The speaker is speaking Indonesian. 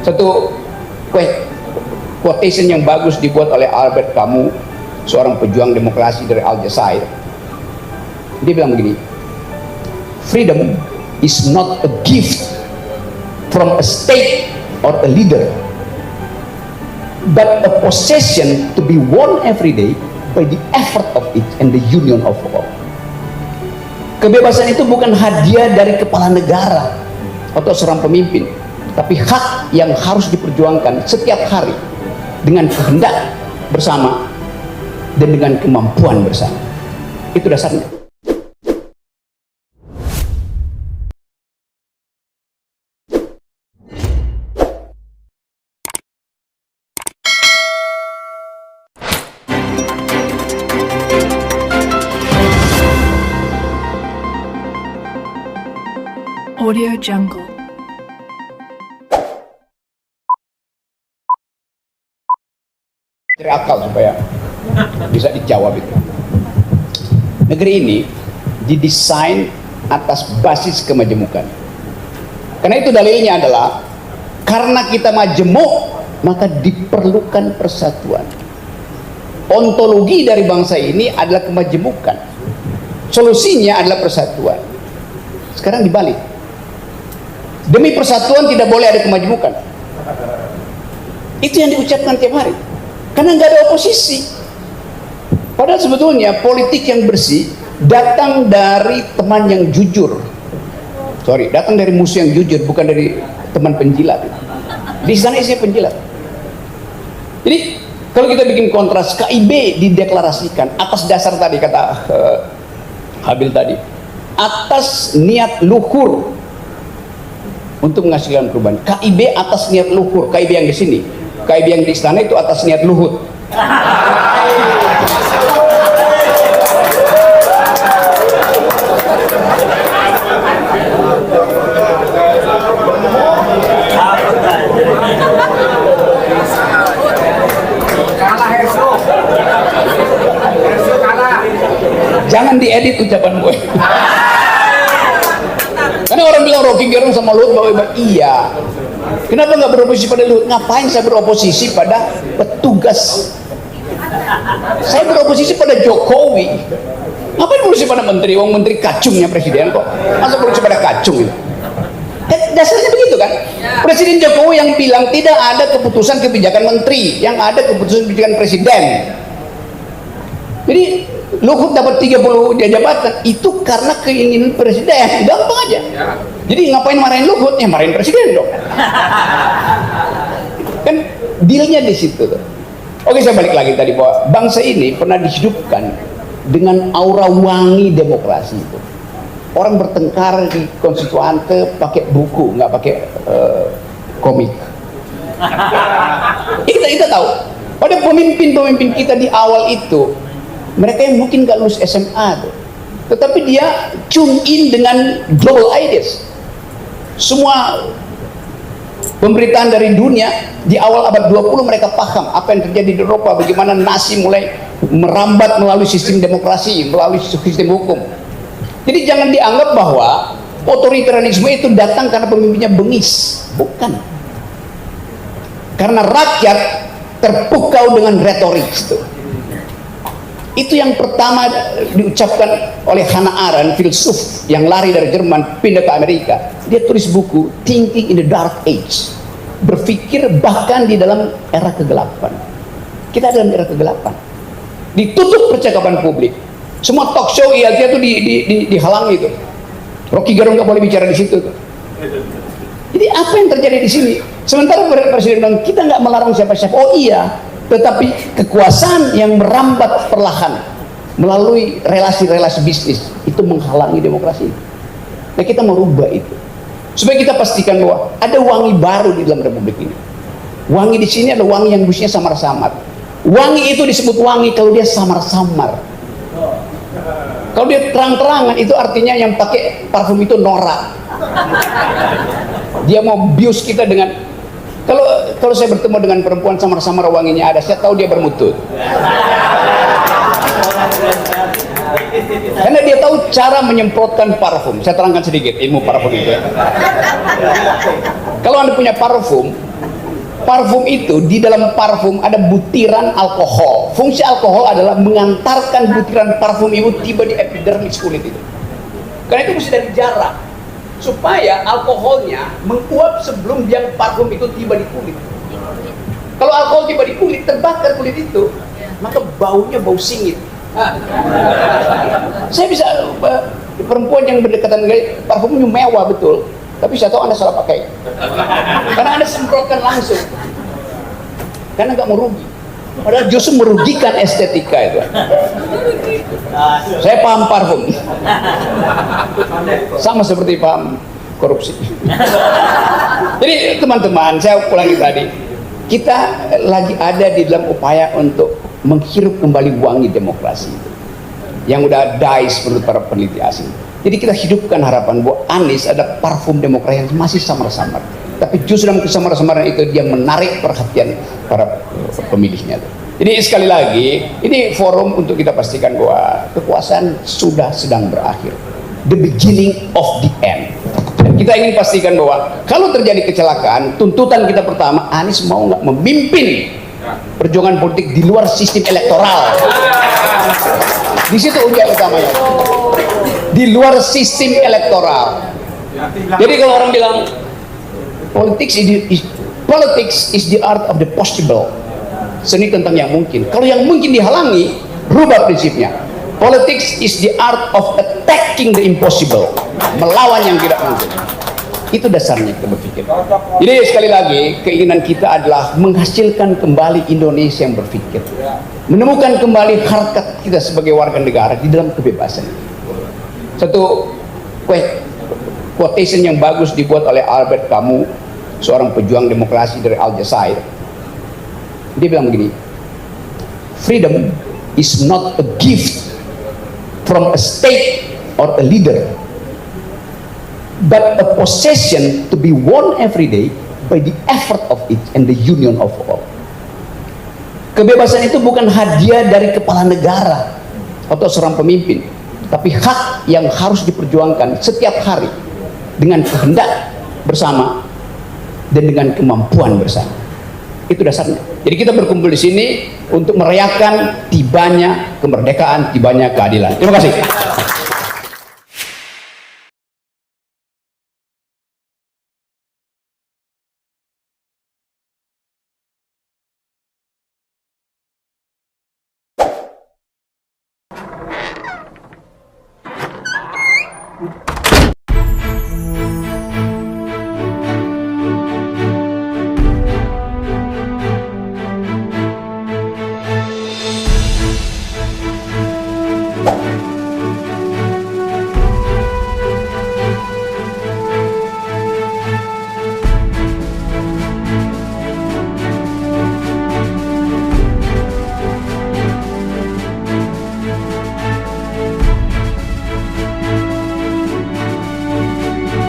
Satu quotation yang bagus dibuat oleh Albert Camus, seorang pejuang demokrasi dari Aljazair. Dia bilang begini, freedom is not a gift from a state or a leader, but a possession to be won every day by the effort of it and the union of all. Kebebasan itu bukan hadiah dari kepala negara atau seorang pemimpin, tapi hak yang harus diperjuangkan setiap hari dengan kehendak bersama dan dengan kemampuan bersama. Itu dasarnya. Audio Jungle. Cari akal supaya bisa dijawab itu. Negeri ini didesain atas basis kemajemukan. Karena itu dalilnya adalah karena kita majemuk maka diperlukan persatuan. Ontologi dari bangsa ini adalah kemajemukan. Solusinya adalah persatuan. Sekarang dibalik. Demi persatuan tidak boleh ada kemajemukan. Itu yang diucapkan tiap hari. Karena nggak ada oposisi. Padahal sebetulnya politik yang bersih datang dari teman yang jujur. Datang dari musuh yang jujur, bukan dari teman penjilat. Di sana isinya penjilat. Jadi kalau kita bikin kontras, KIB dideklarasikan atas dasar tadi kata Habil tadi, atas niat luhur untuk menghasilkan perubahan. KIB atas niat luhur. KIB yang di sini, KIB yang di istana itu atas niat luhur. Jangan diedit ucapan gue. Karena orang bilang Rocky Gerung sama Luhut bawa iya. Kenapa nggak beroposisi pada Luhut? Ngapain saya beroposisi pada petugas? Saya beroposisi pada Jokowi. Ngapain beroposisi pada menteri? Wong menteri kacungnya presiden kok. Masa beroposisi pada kacung itu? Dasarnya begitu kan? Presiden Jokowi yang bilang tidak ada keputusan kebijakan menteri, yang ada keputusan kebijakan presiden. Jadi Luhut dapat 30 dia jabatan itu karena keinginan presiden, gampang aja. Jadi ngapain marahin Luhut? Ya marahin presiden dong. Kan dealnya di situ tuh. Oke, saya balik lagi tadi bahwa bangsa ini pernah dihidupkan dengan aura wangi demokrasi itu. Orang bertengkar di konstituante pakai buku, nggak pakai komik. Kita tahu. Pada pemimpin-pemimpin kita di awal itu, mereka yang mungkin nggak lulus SMA tuh, tetapi dia tune in dengan global ideas. Semua pemberitaan dari dunia di awal abad 20 mereka paham apa yang terjadi di Eropa, bagaimana nasi mulai merambat melalui sistem demokrasi, melalui sistem hukum. Jadi jangan dianggap bahwa otoritarianisme itu datang karena pemimpinnya bengis, bukan. Karena rakyat terpukau dengan retorik itu. Itu yang pertama diucapkan oleh Hannah Arendt, filsuf yang lari dari Jerman pindah ke Amerika. Dia tulis buku Thinking in the Dark Age, berpikir bahkan di dalam era kegelapan. Kita dalam era kegelapan, ditutup percakapan publik. Semua talk show IATA itu dihalangi itu. Rocky Gerung nggak boleh bicara di situ tuh. Jadi apa yang terjadi di sini? Sementara presiden bilang kita nggak melarang siapa-siapa. Oh iya, tetapi kekuasaan yang merambat perlahan melalui relasi-relasi bisnis itu menghalangi demokrasi. Nah, kita merubah itu supaya kita pastikan bahwa ada wangi baru di dalam republik ini. Wangi di sini ada wangi yang busnya samar-samar. Wangi itu disebut wangi kalau dia samar-samar. Kalau dia terang-terangan itu artinya yang pakai parfum itu norak. Dia mau bius kita dengan kalau saya bertemu dengan perempuan samar-samar wanginya ada, saya tahu dia bermutut. Karena dia tahu cara menyemprotkan parfum. Saya terangkan sedikit ilmu parfum itu. Kalau Anda punya parfum itu di dalam parfum ada butiran alkohol. Fungsi alkohol adalah mengantarkan butiran parfum itu tiba di epidermis kulit itu. Karena itu mesti dari jarak supaya alkoholnya menguap sebelum yang parfum itu tiba di kulit. Kalau alkohol tiba di kulit, terbakar kulit itu, maka baunya bau singit. Saya bisa perempuan yang berdekatan dengan parfumnya mewah betul, tapi saya tahu Anda salah pakai. Karena Anda semprotkan langsung. Karena nggak mau rugi. Padahal justru merugikan estetika itu. Saya paham parfum. Sama seperti paham korupsi. Jadi teman-teman, saya ulangi tadi. Kita lagi ada di dalam upaya untuk menghirup kembali wangi demokrasi itu, yang udah dies menurut para peneliti asing. Jadi kita hidupkan harapan bahwa Anies ada parfum demokrasi yang masih samar-samar, tapi justru dalam kesamar-samaran itu dia menarik perhatian para pemilihnya. Jadi sekali lagi, ini forum untuk kita pastikan bahwa kekuasaan sudah sedang berakhir, the beginning of the end. Dan kita ingin pastikan bahwa kalau terjadi kecelakaan, tuntutan kita pertama, Anies mau nggak memimpin perjuangan politik di luar sistem elektoral. Di situ ujian utamanya, di luar sistem elektoral. Jadi kalau orang bilang politics is the art of the possible, seni tentang yang mungkin. Kalau yang mungkin dihalangi, rubah prinsipnya. Politics is the art of attacking the impossible, melawan yang tidak mungkin. Itu dasarnya kita berpikir. Jadi sekali lagi, keinginan kita adalah menghasilkan kembali Indonesia yang berpikir, menemukan kembali harkat kita sebagai warga negara di dalam kebebasan. Satu quotation yang bagus dibuat oleh Albert Camus, seorang pejuang demokrasi dari Aljazair. Dia bilang begini, freedom is not a gift from a state or a leader, but a possession to be won every day by the effort of it and the union of all. Kebebasan itu bukan hadiah dari kepala negara atau seorang pemimpin, tapi hak yang harus diperjuangkan setiap hari dengan kehendak bersama dan dengan kemampuan bersama. Itu dasarnya. Jadi kita berkumpul di sini untuk merayakan tibanya kemerdekaan, tibanya keadilan. Terima kasih.